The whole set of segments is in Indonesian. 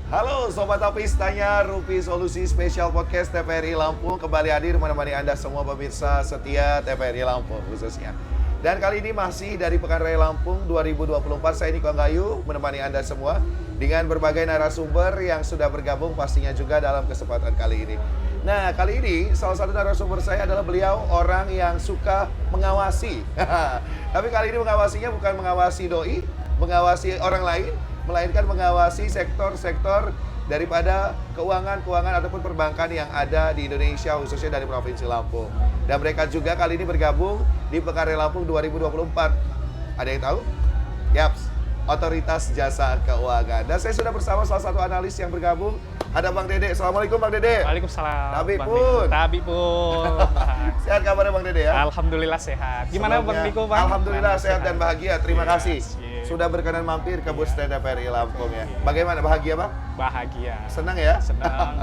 Halo Sobat Tapis Tanya Rupi Solusi Spesial Podcast TVRI Lampung kembali hadir menemani Anda semua pemirsa setia TVRI Lampung khususnya. Dan kali ini masih dari Pekan Raya Lampung 2024, saya Niko Anggayu menemani Anda semua dengan berbagai narasumber yang sudah bergabung pastinya juga dalam kesempatan kali ini. Nah, kali ini salah satu narasumber saya adalah beliau orang yang suka mengawasi. Tapi kali ini mengawasinya bukan mengawasi doi, mengawasi orang lain, melainkan mengawasi sektor-sektor daripada keuangan ataupun perbankan yang ada di Indonesia, khususnya dari Provinsi Lampung. Dan mereka juga kali ini bergabung di Pekan Raya Lampung 2024. Ada yang tahu? Yaps, Otoritas Jasa Keuangan. Dan saya sudah bersama salah satu analis yang bergabung. Ada Bang Dede. Assalamualaikum Bang Dede. Waalaikumsalam. Tabi pun. Sehat kabarnya Bang Dede ya? Alhamdulillah sehat. Gimana Bang Niko, Bang? Alhamdulillah sehat dan bahagia. Terima kasih. Yes. Sudah berkenan mampir ke booth stand TVRI Lampung ya. Bagaimana, bahagia Bang? Bahagia. Senang ya? Senang.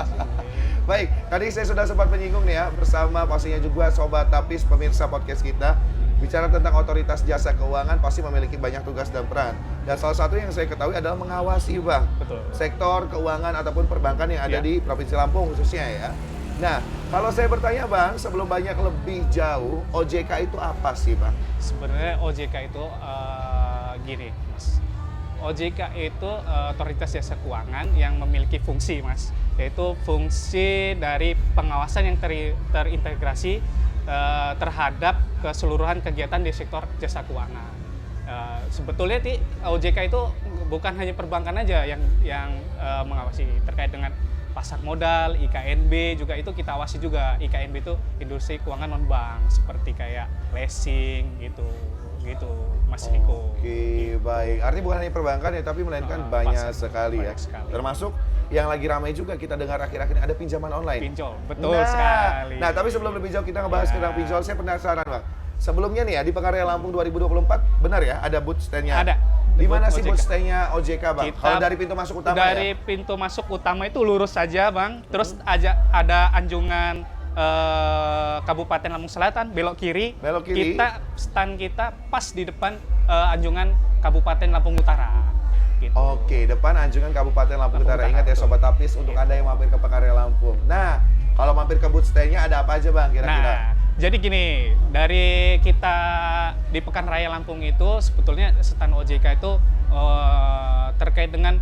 Baik, tadi saya sudah sempat menyinggung nih ya, bersama pastinya juga Sobat Tapis pemirsa podcast kita. Bicara tentang Otoritas Jasa Keuangan pasti memiliki banyak tugas dan peran. Dan salah satu yang saya ketahui adalah mengawasi Bang, Betul. sektor keuangan ataupun perbankan yang ada Ya. di Provinsi Lampung khususnya ya. Nah, kalau saya bertanya Bang, sebelum banyak lebih jauh, OJK itu apa sih Bang? Sebenarnya OJK itu gini, Mas. OJK itu Otoritas Jasa Keuangan yang memiliki fungsi, Mas. Yaitu fungsi dari pengawasan yang terintegrasi terhadap keseluruhan kegiatan di sektor jasa keuangan. Sebetulnya OJK itu bukan hanya perbankan aja yang mengawasi, terkait dengan pasar modal, IKNB juga itu kita awasi juga. IKNB itu industri keuangan non bank, seperti kayak leasing gitu Mas Niko. Oke, baik. Artinya bukan hanya perbankan ya, tapi melainkan banyak sekali ya. banyak sekali. Termasuk yang lagi ramai juga kita dengar akhir-akhir ini ada pinjaman online. Pinjol, betul sekali. Nah, tapi sebelum lebih jauh kita ngebahas Ya. tentang pinjol, saya penasaran Bang. Sebelumnya nih ya, di Pekan Raya Lampung 2024, benar ya ada booth stand-nya? Ada. Di mana sih OJK. booth stand-nya OJK Bang? Kalau dari pintu masuk utama dari ya? pintu masuk utama itu lurus saja Bang. Terus ada anjungan Kabupaten Lampung Selatan, belok kiri. Belok kiri. Stand kita pas di depan anjungan Kabupaten Lampung Utara. Gitu. Oke, depan anjungan Kabupaten Lampung Utara. Ingat ya Sobat Tapis untuk Anda yang mampir ke Pekan Raya Lampung. Nah, kalau mampir ke booth stand-nya ada apa aja Bang kira-kira? Nah, jadi gini, dari kita di Pekan Raya Lampung itu sebetulnya stand OJK itu terkait dengan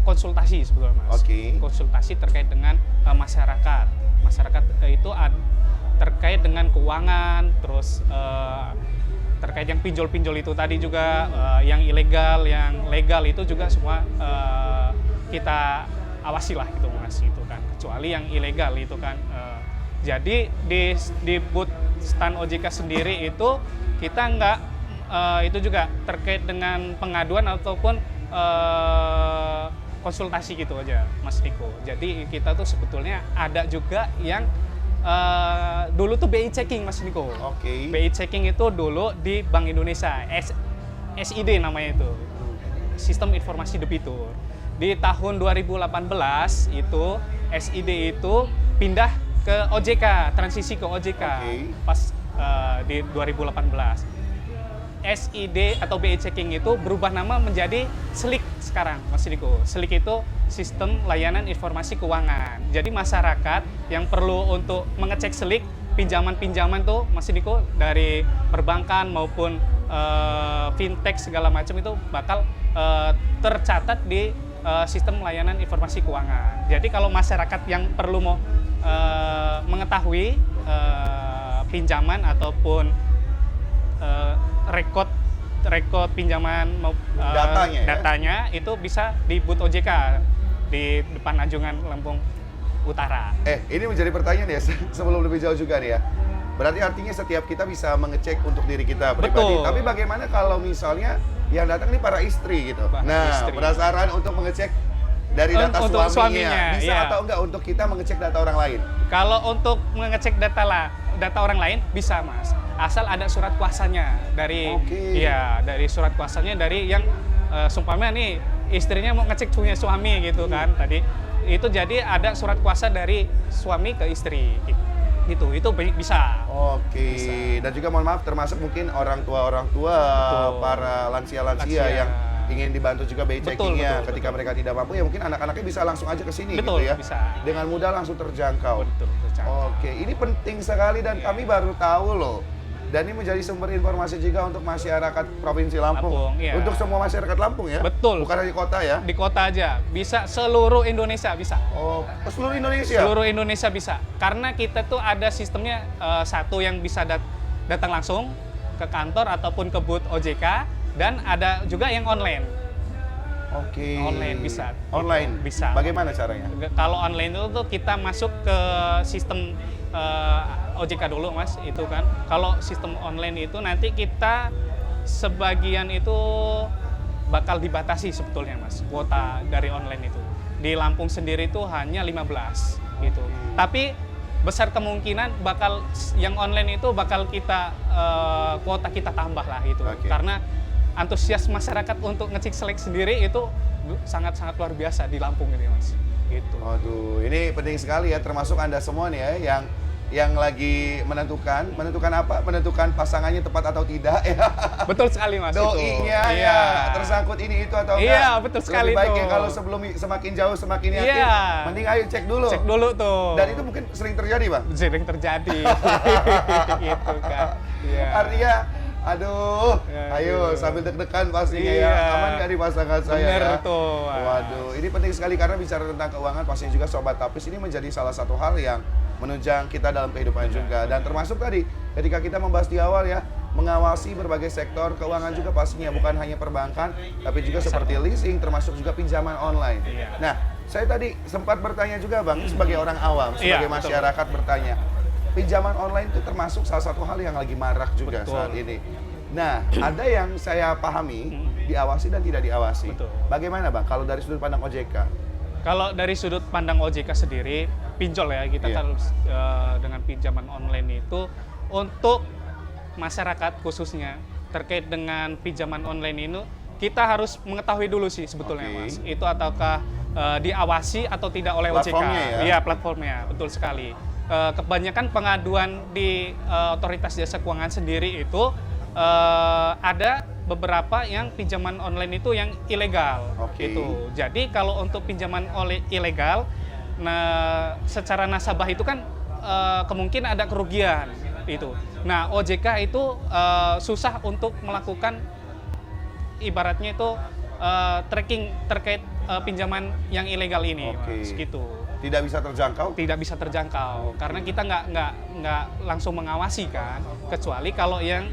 konsultasi sebetulnya Mas. Oke. Konsultasi terkait dengan masyarakat. Masyarakat itu terkait dengan keuangan, terus terkait yang pinjol-pinjol itu tadi juga, yang ilegal, yang legal itu juga semua kita awasi lah gitu Mas, itu kan. Kecuali yang ilegal itu kan. Jadi di booth stand OJK sendiri itu kita nggak itu juga terkait dengan pengaduan ataupun konsultasi gitu aja Mas Niko. Jadi kita tuh sebetulnya ada juga yang dulu tuh BI checking Mas Niko. Oke. BI checking itu dulu di Bank Indonesia, SID namanya itu, Sistem Informasi Debitur. Di tahun 2018 itu SID itu pindah ke OJK, transisi ke OJK. Oke. Pas di 2018. SID atau BI checking itu berubah nama menjadi SLIK sekarang Mas Niko. SLIK itu Sistem Layanan Informasi Keuangan. Jadi masyarakat yang perlu untuk mengecek SLIK pinjaman-pinjaman tuh Mas Niko dari perbankan maupun fintech segala macam itu bakal tercatat di Sistem Layanan Informasi Keuangan. Jadi kalau masyarakat yang perlu mau mengetahui pinjaman ataupun rekod pinjaman datanya itu bisa di booth OJK di depan anjungan Lampung Utara. Ini menjadi pertanyaan ya sebelum lebih jauh juga nih ya. Berarti artinya setiap kita bisa mengecek untuk diri kita pribadi. Betul. Tapi bagaimana kalau misalnya yang datang ini para istri gitu? Istri. Penasaran untuk mengecek dari data Untuk suaminya. Bisa iya. atau enggak untuk kita mengecek data orang lain? Kalau untuk mengecek data orang lain bisa Mas. Asal ada surat kuasanya dari Oke. Iya, dari surat kuasanya dari yang sumpamanya nih istrinya mau ngecek punya suami gitu kan tadi. Itu jadi ada surat kuasa dari suami ke istri gitu. Itu bisa. Oke. Bisa. Dan juga mohon maaf termasuk mungkin orang tua Betul. para lansia-lansia yang ingin dibantu juga BI Betul, checkingnya betul, ketika betul. mereka tidak mampu ya mungkin anak-anaknya bisa langsung aja ke sini Betul, gitu ya. bisa. Dengan mudah langsung terjangkau. Betul, terjangkau. Oke, ini penting sekali dan Iya. kami baru tahu loh. Dan ini menjadi sumber informasi juga untuk masyarakat Provinsi Lampung. Lampung, iya. Untuk semua masyarakat Lampung ya? Betul. Bukan hanya kota ya? Di kota aja, bisa seluruh Indonesia bisa. Oh, seluruh Indonesia? Seluruh Indonesia bisa. Karena kita tuh ada sistemnya satu yang bisa datang langsung ke kantor ataupun ke booth OJK dan ada juga yang online. Oke. Online bisa. Online? Bisa. Bagaimana caranya? Kalau online itu tuh kita masuk ke sistem OJK dulu Mas, itu kan. Kalau sistem online itu nanti kita sebagian itu bakal dibatasi sebetulnya Mas, kuota dari online itu. Di Lampung sendiri itu hanya 15 gitu. Tapi besar kemungkinan bakal yang online itu bakal kita kuota kita tambah lah itu. Oke. Karena antusias masyarakat untuk ngecek selek sendiri itu sangat-sangat luar biasa di Lampung ini Mas. Gitu. Waduh, ini penting sekali ya, termasuk Anda semua nih ya, yang lagi menentukan apa? Menentukan pasangannya tepat atau tidak ya. Betul sekali Mas. Doinya itu. ya, tersangkut ini itu atau enggak. Iya, betul sekali Lebih baik ya tuh. kalau sebelum semakin jauh semakin yakin, Iya. mending ayo cek dulu. Cek dulu tuh. Dan itu mungkin sering terjadi, Bang. sering terjadi. Gitu kan. Iya. Artinya, aduh, Ya, ayo gitu. sambil deg-degan pastinya Iya. ya. Aman nggak di pasangan saya Bener ya? tuh. Waduh, ini penting sekali karena bicara tentang keuangan pastinya juga Sobat Tapis ini menjadi salah satu hal yang menunjang kita dalam kehidupan juga. Dan termasuk tadi ketika kita membahas di awal ya, mengawasi berbagai sektor keuangan juga pastinya, bukan hanya perbankan tapi juga seperti leasing termasuk juga pinjaman online. Iya. Nah, saya tadi sempat bertanya juga Bang, sebagai orang awam, Iya, sebagai betul. masyarakat bertanya, pinjaman online itu termasuk salah satu hal yang lagi marak juga Betul. saat ini. Nah, ada yang saya pahami diawasi dan tidak diawasi. Betul. Bagaimana Bang kalau dari sudut pandang OJK? Kalau dari sudut pandang OJK sendiri, pinjol ya, kita Iya. harus dengan pinjaman online itu untuk masyarakat khususnya terkait dengan pinjaman online ini, kita harus mengetahui dulu sih sebetulnya Oke. Mas, itu ataukah diawasi atau tidak oleh OJK. Platformnya ya? Iya, platformnya, betul sekali. Kebanyakan pengaduan di Otoritas Jasa Keuangan sendiri itu ada beberapa yang pinjaman online itu yang ilegal. Oke. Gitu. Jadi kalau untuk pinjaman ilegal, nah secara nasabah itu kan kemungkinan ada kerugian itu. Nah OJK itu susah untuk melakukan ibaratnya itu tracking terkait pinjaman yang ilegal ini, Oke. Mas, gitu. Tidak bisa terjangkau? Tidak bisa terjangkau karena kita nggak langsung mengawasi kan, kecuali kalau yang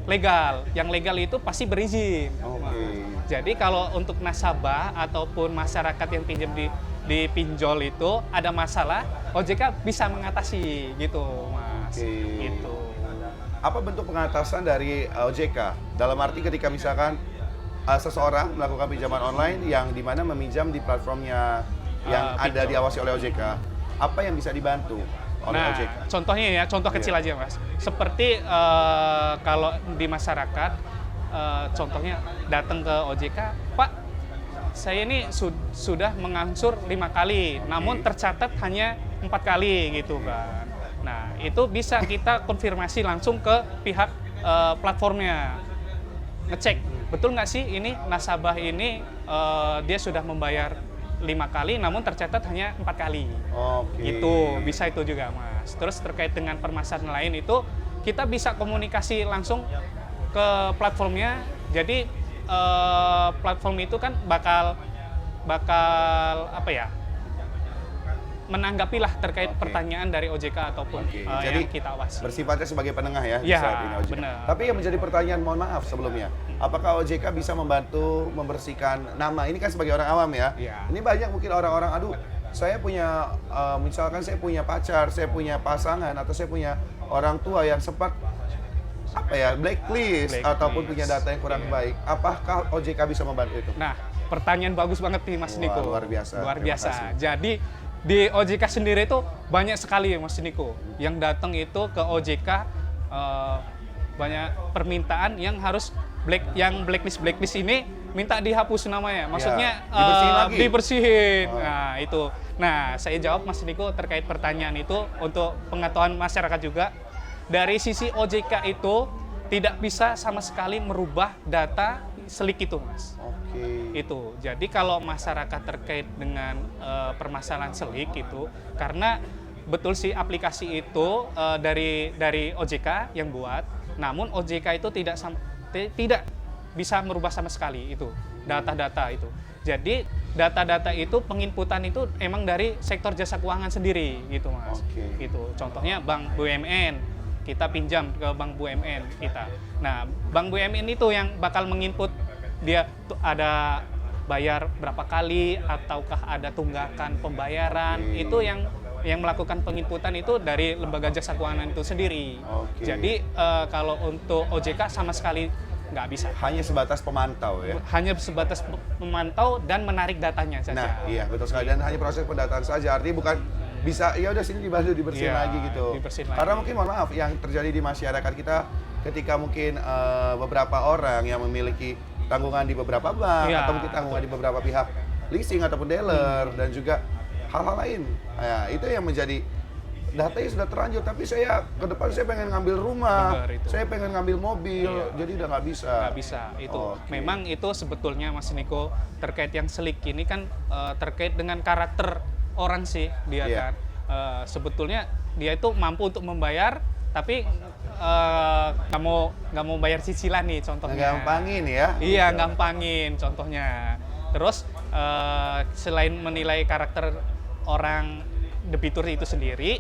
legal. Yang legal itu pasti berizin. Oke. Mas. Jadi kalau untuk nasabah ataupun masyarakat yang pinjam di pinjol itu ada masalah, OJK bisa mengatasi gitu, Mas. Oke. Gitu. Apa bentuk pengatasan dari OJK? Dalam arti ketika misalkan seseorang melakukan pinjaman online yang dimana meminjam di platformnya yang ada pinjol. diawasi oleh OJK, apa yang bisa dibantu oleh Nah, OJK? contohnya ya, contoh Iya. kecil aja Mas. Seperti kalau di masyarakat, contohnya datang ke OJK, Pak, saya ini sudah mengangsur 5 kali, namun tercatat hanya 4 kali gitu kan. Nah, itu bisa kita konfirmasi langsung ke pihak platformnya. Ngecek, betul nggak sih ini nasabah ini dia sudah membayar 5 kali, namun tercatat hanya 4 kali. Oke. Itu bisa itu juga Mas. Terus terkait dengan permasalahan lain itu kita bisa komunikasi langsung ke platformnya. Jadi platform itu kan bakal apa ya? Menanggapilah terkait Oke. pertanyaan dari OJK ataupun Oke, jadi yang kita awasi. bersifatnya sebagai penengah ya di Iya, saat ini OJK. benar. Tapi yang menjadi pertanyaan, mohon maaf sebelumnya, apakah OJK bisa membantu membersihkan nama? Ini kan sebagai orang awam ya. Iya. Ini banyak mungkin orang-orang, aduh, saya punya, misalkan saya punya pacar, saya punya pasangan, atau saya punya orang tua yang sempat blacklist ataupun punya data yang kurang baik. Apakah OJK bisa membantu itu? Nah, pertanyaan bagus banget nih Mas Wah, Niko. luar biasa. Luar Terima biasa. kasih. Jadi di OJK sendiri itu banyak sekali ya Mas Niko yang datang itu ke OJK, banyak permintaan yang harus blacklist ini minta dihapus namanya. Maksudnya Ya, dibersihin lagi. dibersihin. Oh. Nah, itu. Nah, saya jawab Mas Niko terkait pertanyaan itu untuk pengetahuan masyarakat juga. Dari sisi OJK itu tidak bisa sama sekali merubah data selik itu, Mas. Oke. Itu. Jadi kalau masyarakat terkait dengan permasalahan selik itu, karena betul sih aplikasi itu dari OJK yang buat, namun OJK itu tidak bisa merubah sama sekali itu data-data itu. Jadi data-data itu penginputan itu emang dari sektor jasa keuangan sendiri gitu, Mas. Oke. Gitu. Contohnya Bank BUMN, kita pinjam ke Bank BUMN kita. Nah, Bank BUMN itu yang bakal menginput dia tuh ada bayar berapa kali ataukah ada tunggakan pembayaran. Itu yang melakukan penginputan itu dari lembaga jasa keuangan itu sendiri. Jadi kalau untuk OJK sama sekali nggak bisa. Hanya sebatas pemantau ya? Hanya sebatas memantau dan menarik datanya saja. Nah, iya betul sekali. Dan hanya proses pendataan saja. Artinya bukan bisa, ya udah sini dibantu dibersihin lagi gitu. Karena mungkin mohon maaf, yang terjadi di masyarakat kita ketika mungkin beberapa orang yang memiliki tanggungan di beberapa bank atau mungkin tanggungan di beberapa pihak leasing ataupun dealer dan juga hal-hal lain. Nah, itu yang menjadi datanya sudah terlanjur, tapi saya ke depan saya pengen ngambil rumah, saya pengen ngambil mobil, jadi udah nggak bisa. Nggak bisa, itu. Memang itu sebetulnya Mas Niko terkait yang selik ini kan terkait dengan karakter orang sih dia kan. Sebetulnya dia itu mampu untuk membayar, tapi nggak mau bayar cicilan nih contohnya. Gampangin ya? Iya, gampangin contohnya. Terus selain menilai karakter orang debitur itu sendiri,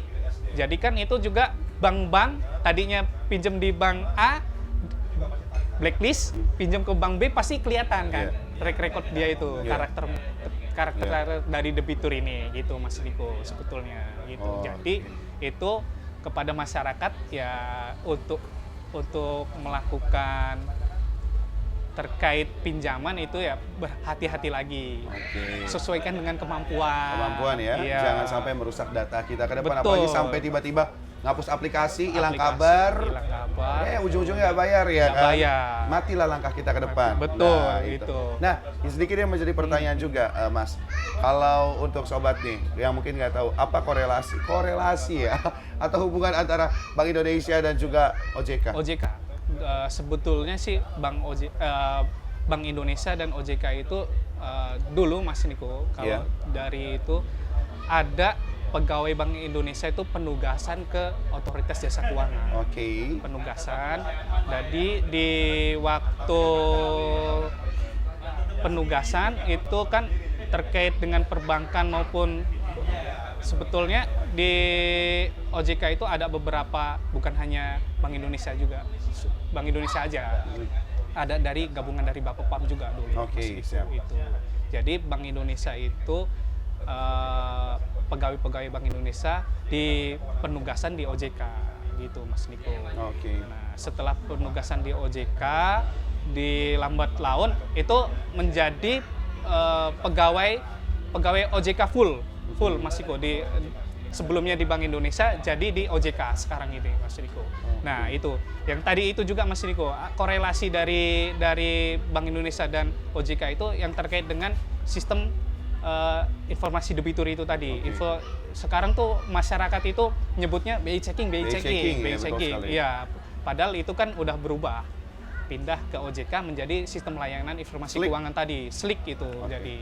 jadi kan itu juga bank-bank tadinya pinjam di bank A, blacklist, pinjam ke bank B pasti kelihatan kan track record dia itu, karakter dari debitur ini gitu Mas Niko sebetulnya gitu. Jadi itu kepada masyarakat ya untuk melakukan terkait pinjaman itu ya berhati-hati lagi. Sesuaikan dengan kemampuan. Kemampuan ya. Jangan sampai merusak data kita ke depan. Apalagi sampai tiba-tiba ngapus aplikasi, hilang kabar. Ujung-ujungnya nggak bayar ya kan? Bayar. Matilah langkah kita ke depan. Betul, nah, itu. Nah, sedikit yang menjadi pertanyaan juga, Mas. Kalau untuk sobat nih, yang mungkin nggak tahu, apa korelasi ya? Atau hubungan antara Bank Indonesia dan juga OJK? OJK. Sebetulnya sih Bank Indonesia dan OJK itu dulu Mas Niko kalau dari itu ada pegawai Bank Indonesia itu penugasan ke otoritas jasa keuangan. Penugasan. Jadi di waktu penugasan itu kan terkait dengan perbankan maupun sebetulnya di OJK itu ada beberapa, bukan hanya Bank Indonesia juga, Bank Indonesia aja, ada dari gabungan dari Bapepam juga dulu. Siap. Itu. Jadi Bank Indonesia itu pegawai-pegawai Bank Indonesia di penugasan di OJK gitu Mas Niko. Nah, setelah penugasan di OJK di Lambat Laun itu menjadi pegawai OJK full Mas Niko sebelumnya di Bank Indonesia, jadi di OJK sekarang ini Mas Niko. Nah itu yang tadi itu juga Mas Niko, korelasi dari Bank Indonesia dan OJK itu yang terkait dengan sistem informasi debitur itu tadi. Sekarang tuh masyarakat itu nyebutnya BI checking. Iya, padahal itu kan udah berubah, pindah ke OJK menjadi sistem layanan informasi keuangan tadi, SLIK itu. Jadi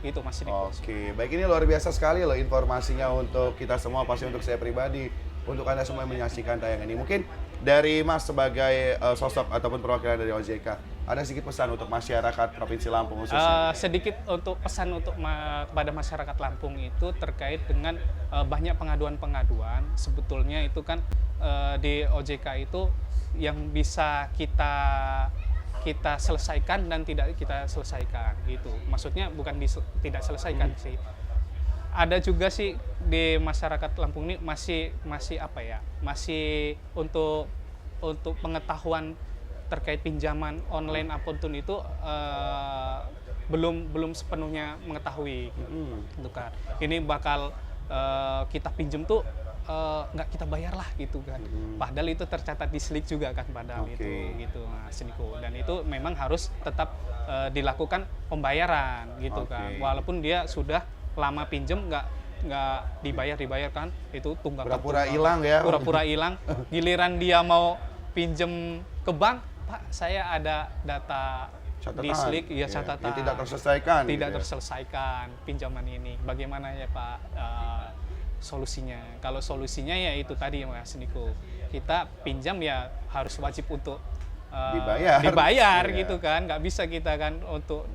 itu Mas Niko. Baik, ini luar biasa sekali loh informasinya untuk kita semua, pasti untuk saya pribadi, untuk Anda semua yang menyaksikan tayangan ini. Mungkin dari Mas sebagai sosok ataupun perwakilan dari OJK, ada sedikit pesan untuk masyarakat Provinsi Lampung khususnya? Sedikit untuk pesan untuk kepada masyarakat Lampung itu terkait dengan banyak pengaduan-pengaduan. Sebetulnya itu kan di OJK itu yang bisa kita selesaikan dan tidak kita selesaikan gitu. Maksudnya bukan tidak selesaikan sih. Ada juga sih di masyarakat Lampung ini masih apa ya? Masih untuk pengetahuan terkait pinjaman online apapun itu belum sepenuhnya mengetahui gitu kan. Ini bakal kita pinjam tuh nggak kita bayar lah gitu kan. Padahal itu tercatat di SLIK juga kan padahal itu gitu Mas Niko. Dan itu memang harus tetap dilakukan pembayaran gitu kan. Walaupun dia sudah lama pinjem nggak dibayar kan, itu tunggakan pura-pura hilang ya. Pura-pura hilang. Giliran dia mau pinjem ke bank Pak, saya ada data di Slick, ya catatan. Yang tidak terselesaikan. Tidak gitu ya. terselesaikan pinjaman ini. Bagaimana ya Pak solusinya? Kalau solusinya ya itu tadi Mas Niko. Kita pinjam ya harus wajib untuk dibayar Iya. gitu kan. Nggak bisa kita kan untuk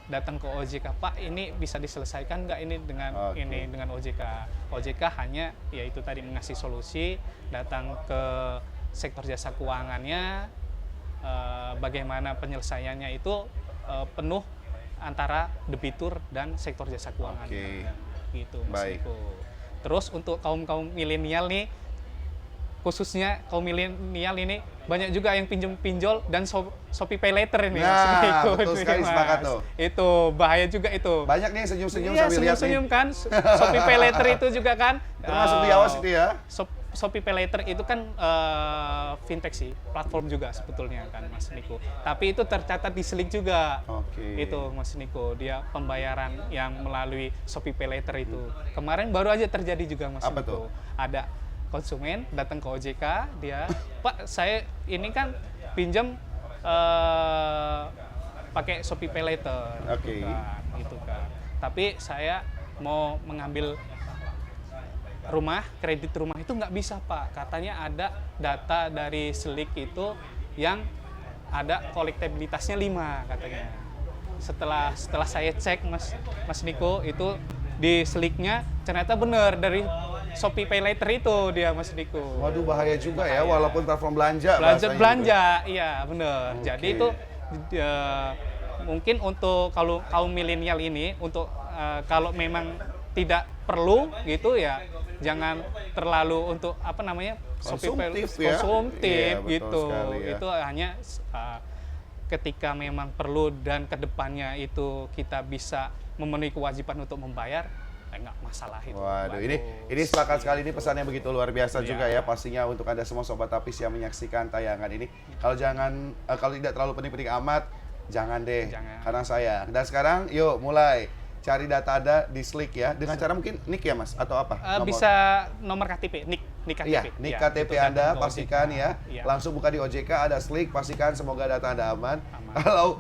datang ke OJK, Pak ini bisa diselesaikan nggak ini dengan dengan OJK. OJK hanya ya itu tadi mengasih solusi, datang ke sektor jasa keuangannya, bagaimana penyelesaiannya itu penuh antara debitur dan sektor jasa keuangan. Gitu Mas Niko. Terus untuk kaum milenial nih, khususnya kaum milenial ini banyak juga yang pinjol dan Shopee Pay Later ini. Nah, Mas Niko, betul sekali, sepakat tuh. Itu bahaya juga itu. Banyak nih senyum-senyum Iya, sambil lihat nih. senyum-senyum kan. Shopee Pay Later itu juga kan. Termasuk diawas itu ya. Shopee Pay Later itu kan fintech sih, platform juga sebetulnya kan Mas Niko. Tapi itu tercatat di Slick juga. Itu Mas Niko, dia pembayaran yang melalui Shopee Pay Later itu. Kemarin baru aja terjadi juga Mas Apa Niko. tuh? Ada konsumen datang ke OJK, dia, Pak saya ini kan pinjam pakai Shopee Pay Later. Gitu kan. Tapi saya mau mengambil kredit rumah itu nggak bisa Pak, katanya ada data dari Slick itu yang ada kolektabilitasnya 5 katanya. Setelah saya cek Mas Niko, itu di Slick-nya ternyata benar dari Shopee Pay Later itu dia Mas Niko. Waduh, bahaya juga ya, walaupun platform belanja. Belanja, iya benar. Jadi itu mungkin untuk kalau kaum milenial ini, untuk kalau memang tidak perlu gitu ya, jangan terlalu untuk konsumtif gitu. Ya. Itu hanya ketika memang perlu dan kedepannya itu kita bisa memenuhi kewajiban untuk membayar, nggak masalah itu. Waduh, ini sepakat sekali, ini pesannya begitu luar biasa juga ya, pastinya untuk Anda semua Sobat Tapis yang menyaksikan tayangan ini. Kalau tidak terlalu penting-penting amat, jangan deh, karena sayang. Dan sekarang yuk mulai cari data Anda di Slick ya, dengan cara mungkin NIK ya Mas, atau apa? Bisa nomor KTP, NIK KTP. Iya, NIK KTP Anda pastikan ya, langsung buka di OJK, ada Slick, pastikan semoga data Anda aman. Kalau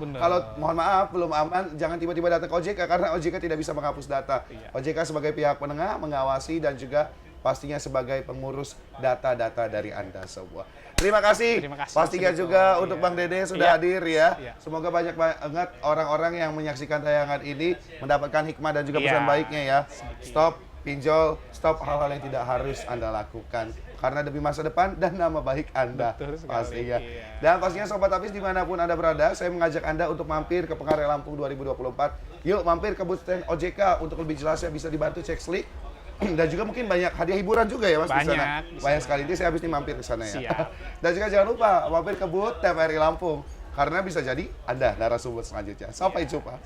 mohon maaf belum aman, jangan tiba-tiba datang ke OJK, karena OJK tidak bisa menghapus data. OJK sebagai pihak penengah mengawasi dan juga pastinya sebagai pengurus data-data dari Anda semua. Terima kasih pastinya juga untuk Bang Dede sudah hadir ya. Semoga banyak banget orang-orang yang menyaksikan tayangan ini mendapatkan hikmah dan juga pesan baiknya ya. Stop pinjol, stop hal-hal yang tidak harus Anda lakukan, karena demi masa depan dan nama baik Anda pastinya. Dan pastinya Sobat Tapis dimanapun Anda berada, saya mengajak Anda untuk mampir ke Pekan Raya Lampung 2024. Yuk mampir ke booth stand OJK, untuk lebih jelasnya bisa dibantu cek Slick. Dan juga mungkin banyak hadiah hiburan juga ya Mas di sana. Banyak sekali, ini saya habis ini mampir ke sana ya. Dan juga jangan lupa mampir ke booth TVRI Lampung, karena bisa jadi Anda narasumber selanjutnya. Sampai jumpa.